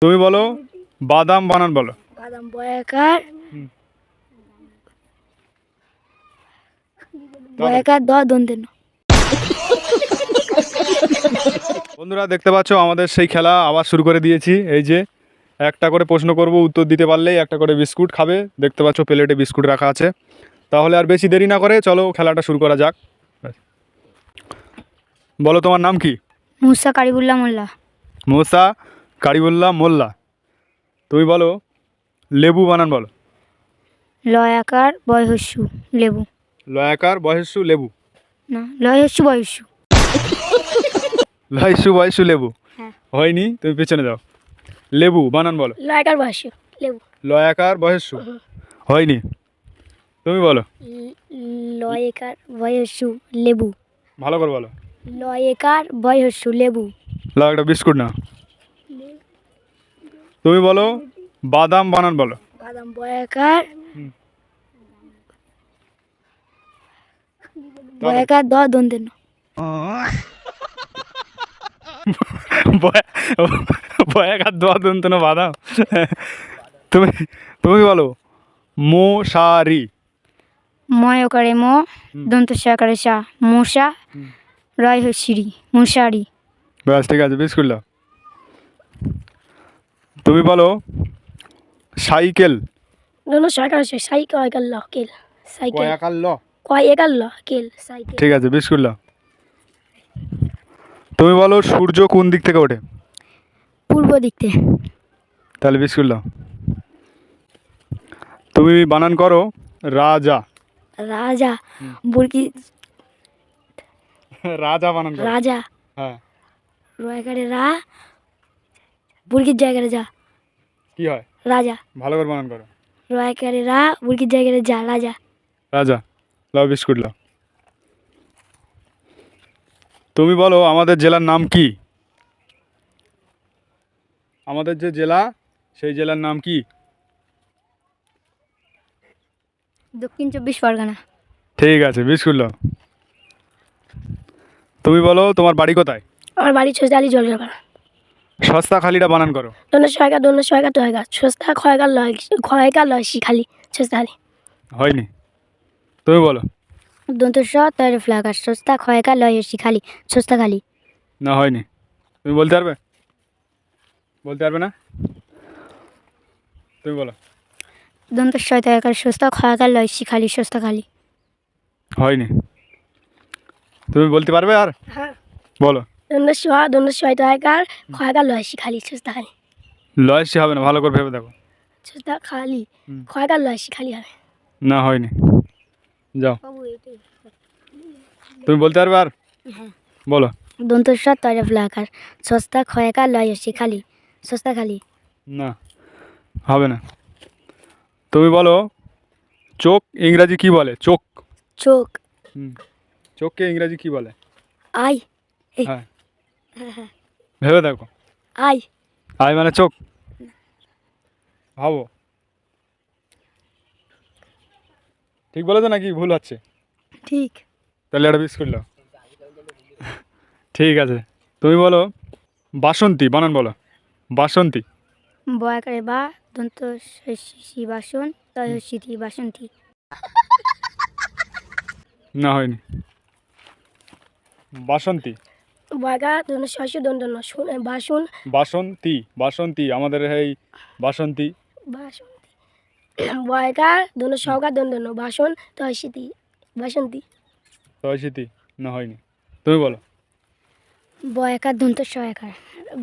তুমি বলো বাদাম বানান বলো। বাদাম বয়াকার বয়াকার দ দন্তেন। বন্ধুরা দেখতে পাচ্ছ আমাদের সেই খেলা আবার শুরু করে দিয়েছি। এই যে একটা করে প্রশ্ন করব, উত্তর দিতে পারলেই একটা করে বিস্কুট খাবে। দেখতে পাচ্ছ প্লেটে বিস্কুট রাখা আছে। তাহলে আর বেশি দেরি না করে চলো খেলাটা শুরু করা যাক। বলো তোমার নাম কি? মুসা কারিবুল্লাহ মোল্লা। মুসা কারিবুল্লাহ মোল্লা। তুমি বলো লেবু বানান বলো। লয়াকার বয়হস্যু লেবু। লয়াকার বয়স্যু লেবু। না লয়হস্যু বয়স্যু। লয়স্যু বয়স্যু লেবু। হ্যাঁ। হয়নি, তুমি পেছনে যাও। লেবু বানান বলো। লয়াকার বয়স্যু লেবু। লয়াকার বয়স্যু। হয়নি, তুমি বলো। লয়কার বয়স্যু লেবু। ভালো করে বলো। লয়কার বয়স্যু লেবু। লাও একটা বিস্কুট না। তুমি বলো বাদাম বানান বলো। বাদাম বয়াকার বয়াকার দ দন্তেন। বয়াকার দোয়া দন্ত না বাদাম। তুমি তুমি বলো মশারি। ময়কারে ম দন্ত সাকারে সা মশা রয় হস্যিরি মশারি। ব্যাস ঠিক আছে, বিস্কুট লাও। তুমি বলো সাইকেল। দন্ত সাকারে সা সাইকেল কয়কার ল কেল সাইকেল কয়াকার ল। কয়কার ল কেল সাইকেল। ঠিক আছে, বিস্কুট লাও। তুমি বলো সূর্য কোন দিক থেকে ওঠে। পূর্ব দিক থেকে। তাহলে বিস্কুট লাও। তুমি বানান করো রাজা। রাজা বুরকি রাজা বানান করো। রাজা হ্যাঁ, রয়কারে রা বুরকির জায়গায় যা কি হয়? রাজা। ভালো করে বানান করো। রয়কারে রা বুরকির জায়গায় যা রাজা। রাজা। লাও বিস্কুট লাও। তুমি বলো আমাদের জেলার নাম কি। আমাদের যে জেলা সেই জেলার নাম কি? দক্ষিণ 24 পরগনা। ঠিক আছে, বিস্কুট লাও। তুমি বলো তোমার বাড়ি কোথায়। আমার বাড়ি ছোটালি জলখাবার। সস্তা খালিটা বানান করো। দন্য ছয়কা টয়কা সস্তা খয়কার লয় শিখালি সস্তা খালি। হয়নি, তুমি বলো। দন্ত স তয়ের ফ্লাকার সস্তা খয়কার লয় শিখালি সস্তা খালি। না, হয়নি, তুমি বলতে পারবে? বলতে পারবে না, তুমি বলো। দন্ত ছয় তয়কার সস্তা খয়কার লয় শিখালি সস্তা খালি। হয়নি, তুমি বলতে পারবে আর? হ্যাঁ। বলো। দন্য ছয় তয়কার খয়কার লয় শিখালি সস্তা খালি। লয়েসি হবে না, ভালো করে ভেবে দেখো। সস্তা খালি খয়কার লয় শিখালি হবে। না, হয়নি, যাও। তুমি বলতে পারবে আর? হ্যাঁ। বলো। দন্ত স তয়ের ফ্লাকার সস্তা খয়কার লয় শিখালি সস্তা খালি। না, হবে না। তুমি বলো চোখ ইংরাজি কি বলে। চোখ। চোখ চোখকে ইংরাজি কি বলে? আই হ্যাঁ, ভেবে দেখো। আই আই মানে চোখ। ভাবো। ঠিক বলেছো নাকি ভুল হচ্ছে? ঠিক। তাহলে একটা বিস্কুট নাও। ঠিক আছে, তুমি বলো বাসন্তী বানান বলো। বাসন্তী। বয়াকারে বা দন্ত শি বাসন তয় সিথি বাসন্তী। না, হয়নি। বাসন্তী। বয়কা দন্ত শস্য দন্ত বাসন বাসন্তী বাসন্তী আমাদের এই বাসন্তী। বাসন্তী বয়কা দন্ত সহকার দন্ত বাসন তয় সিথি বাসন্তী। তয়সিতি। না, হয়নি, তুমি বলো। বয়কার দন্ত সহায়কার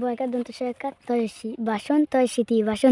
বয়কার দন্ত সহায়কার তয় বাসন তয় সিথি বাসন।